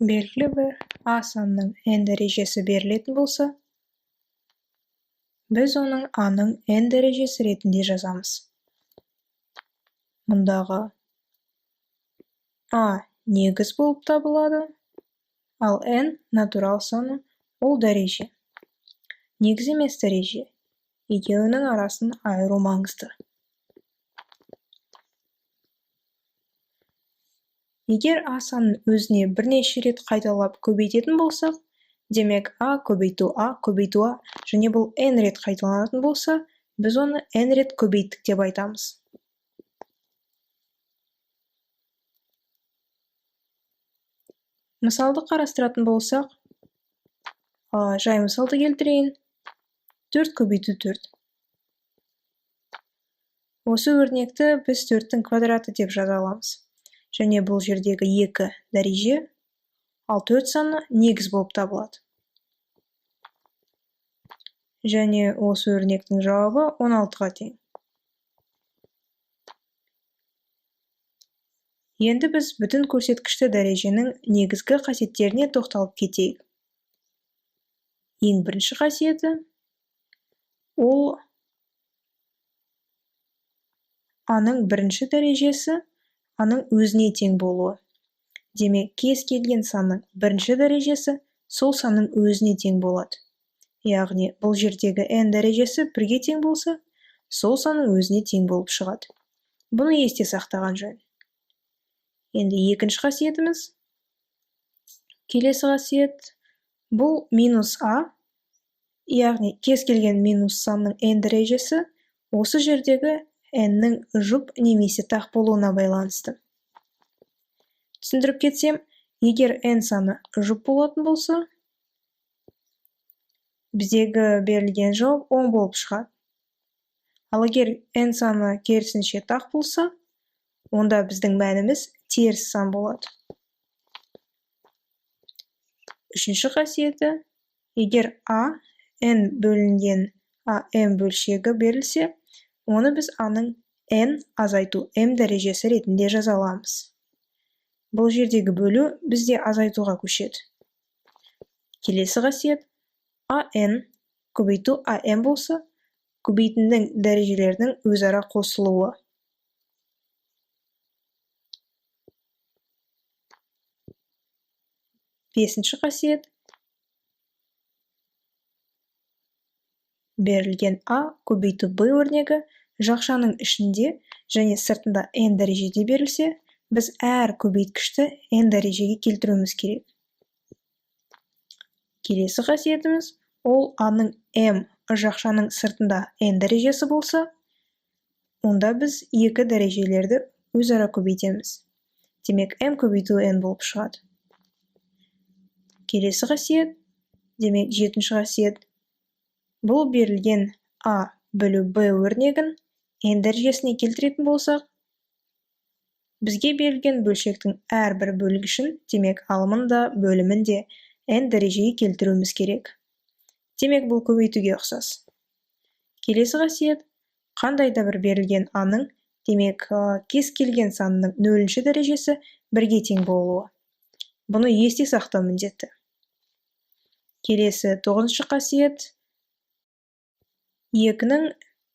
Белгілі бір а санының n дәрежесі берілетін болса, біз оның a-ның n дәрежесі ретінде жазамыз. Мұндағы a негіз болып табылады, ал n натурал саны ол дәреже. Негіз емес дәреже. Екеуінің арасын айыру маңызды. Егер a санын өзіне бірнеше рет қайталап көбейтетін болсақ, демек a көбейту a көбейту a және бұл n рет қайталанатын болса, біз оны n рет көбейттік деп айтамыз. Мысалды қарастыратын болсақ, жай мысалды келтірейін. 4 көбейту 4. Осы өрнекті біз 4-тің квадраты деп жаза аламыз. Және бұл жердегі 2 дәреже, ал 4 саны негіз болып табылады. Және осы өрнектің жауабы 16-ға тең. Енді біз бүтін көрсеткішті дәреженің негізгі қасиеттеріне тоқталып кетейік. Ең бірінші қасиеті ол a-ның бірінші дәрежесі a-ның өзіне тең болуы. Демек, кез келген санның бірінші дәрежесі сол санның өзіне тең болады. Яғни, бұл жердегі n дәрежесі 1-ге тең болса, сол санның өзіне тең болып шығады. Бұны есте сақтаған жөн. Енді екінші қасиетіміз. Келесі қасиет. Бұл минус a, яғни кез келген минус санның n дәрежесі осы жердегі n-нің жұп немесе тақ болуына байланысты. Түсіндіріп кетсем, егер n саны жұп болатын болса, біздегі берілген жауап 10 болып шығады. Ал егер n саны керісінше тақ болса, онда біздің мәніміз теріс сан болады. Үшінші қасиеті, егер a n бөлінген m бөлшегі берілсе, оны біз a-ның n азайту m дәрежесі ретінде жаза аламыз. Бұл жердегі бөлу бізде азайтуға көшеді. Келесі қасиет, a-n көбейту a-m болса, көбейтіндің дәрежелердің өзара қосылуы. Бесінші қасиет. Берілген a көбейту b өрнегі жақшаның ішінде және сыртында n дәрежеде берілсе, біз әр көбейткішті n дәрежеге келтіруіміз керек. Келесі қасиетіміз, ол a-ның m жақшаның сыртында n дәрежесі болса, онда біз екі дәрежелерді өзара көбейтеміз. Демек, m көбейту n болып шығады. Келесі қасиет, демек жетінші қасиет. Бұл берілген a бөлу b өрнегін n дәрежесіне келтіретін болсақ, бізге берілген бөлшектің әрбір бөлгішін, демек алымын да, бөлімін де n дәрежеге келтіруіміз керек. Демек, бұл көбейтуге ұқсас. Келесі қасиет, қандай да бір берілген a-ның, демек, кез келген санның 0-ші дәрежесі 1-ге тең болуы. Бұны есте сақтау міндетті. Келесі 9-шы қасиет, 2-ның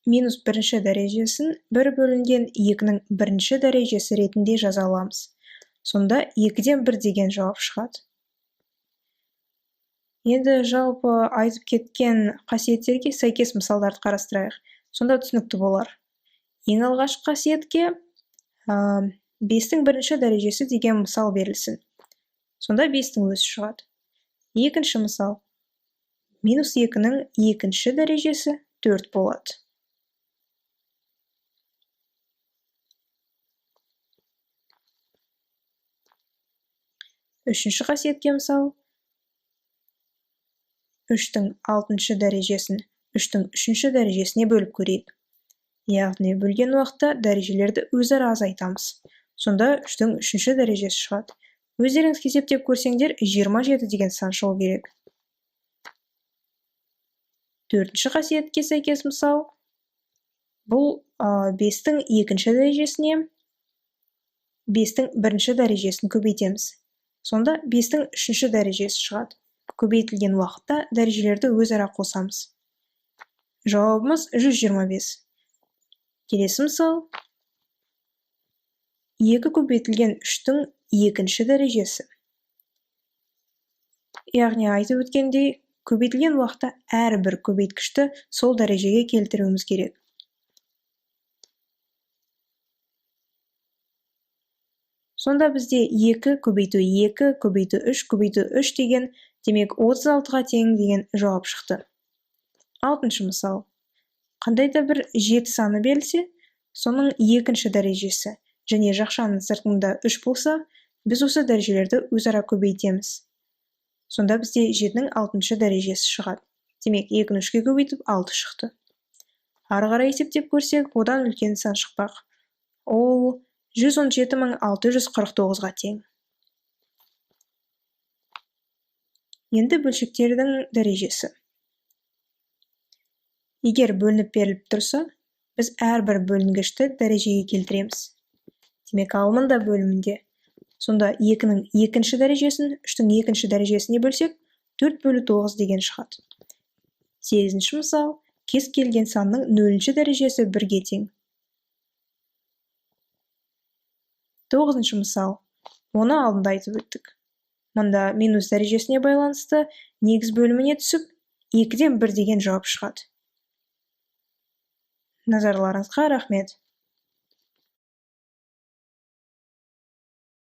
минус 1-ші дәрежесін 1 бөлінген 2-ның 1-ші дәрежесі ретінде жаза аламыз. Сонда 2-ден 1 деген жауап шығады. Енді жалпы айтып кеткен қасиеттерге сәйкес мысалдарды қарастырайық. Сонда түсінікті болар. Ең алғашқы қасиетке 5-тің 1-ші дәрежесі деген мысал берілсін. Сонда 5-тің өзі шығады. Екінші мысал. Минус 2-ның 2-ші дәрежесі 4 болады. Үшінші қасиетке мысал. 3-тің 6-шы дәрежесін 3-тің 3-ші дәрежесіне бөліп көрейік. Яғни бөлген уақытта дәрежелерді өзара азайтамыз. Сонда 3-тің 3-ші дәрежесі шығады. Өздеріңіз есептеп көрсеңдер, 27 деген сан шығу керек. 4-ші қасиетке сәйкес мысал. Бұл 5-тің 2-ші дәрежесіне 5-тің 1-ші дәрежесін көбейтеміз. Сонда 5-тің 3-ші дәрежесі шығады. Көбейтілген уақытта дәрежелерді өзара қосамыз. Жауабымыз 125. Келесі мысал. 2 көбейтілген 3-тің 2-ші дәрежесі. Яғни айтып өткендей, көбейтілген уақытта әрбір көбейткішті сол дәрежеге келтіруіміз керек. Сонда бізде 2 көбейту 2 көбейту 3 көбейту 3 деген, демек 36-ға тең деген жауап шықты. 6-шы мысал. Қандайда бір 7 саны берілсе, соның 2-ші дәрежесі және жақшаның сыртында 3 болса, біз осы дәрежелерді өзара көбейтеміз. Сонда бізде 7-нің 6-шы дәрежесі шығады. Демек 2-ні 3-ке көбейтіп 6 шықты. Ары қарай есептеп көрсек, одан үлкен сан шықпақ. Ол 117.649-ға тең. Енді бөлшектердің дәрежесі. Егер бөлініп беріліп тұрса, біз әрбір бөлінгішті дәрежеге келтіреміз. Демек, алымында бөлімінде. Сонда 2-нің 2-ші дәрежесін 3-тің 2-ші дәрежесіне бөлсек, 4/9 деген шығады. 8-ші мысал. Кез келген санның 0-ші дәрежесі 1-ге тең. 9-шы мысал. Оны алдында айтып өттік. Мұнда минус дәрежесіне байланысты негіз бөліміне түсіп, 2-ден 1 деген жауап шығады. Назарларыңызға рахмет.